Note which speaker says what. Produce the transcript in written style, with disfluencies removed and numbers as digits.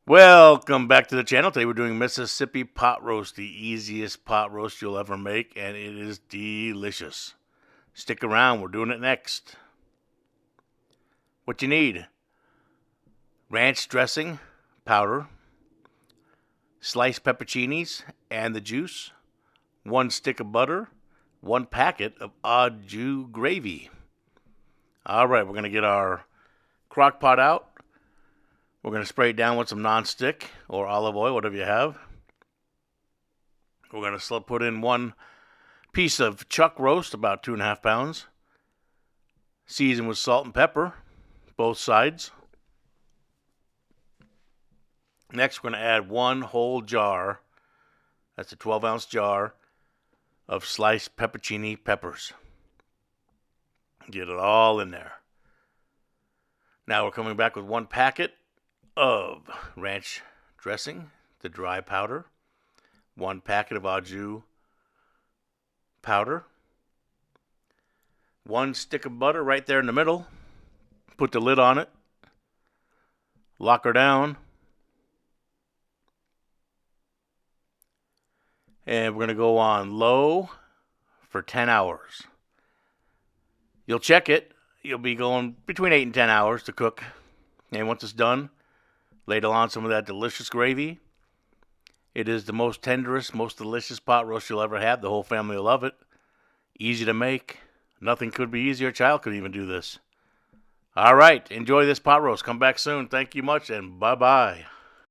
Speaker 1: Welcome back to the channel. Today we're doing Mississippi pot roast, the easiest pot roast you'll ever make, and it is delicious. Stick around, we're doing it next. What you need: ranch dressing, powder, sliced pepperoncinis and the juice, 1 stick of butter, 1 packet of au jus gravy. All right, we're going to get our crock pot out. We're going to spray it down with some nonstick or olive oil, whatever you have. We're going to put in 1 piece of chuck roast, about 2.5 pounds. Season with salt and pepper, both sides. Next, we're going to add 1 whole jar, that's a 12-ounce jar, of sliced pepperoncini peppers. Get it all in there. Now we're coming back with 1 packet of ranch dressing, the dry powder, 1 packet of au jus powder, 1 stick of butter right there in the middle. Put the lid on it, lock her down, and we're going to go on low for 10 hours. You'll check it. You'll be going between 8 and 10 hours to cook. And once it's done, ladle on some of that delicious gravy. It is the most tenderest, most delicious pot roast you'll ever have. The whole family will love it. Easy to make. Nothing could be easier. A child could even do this. All right, enjoy this pot roast. Come back soon. Thank you much, and bye-bye.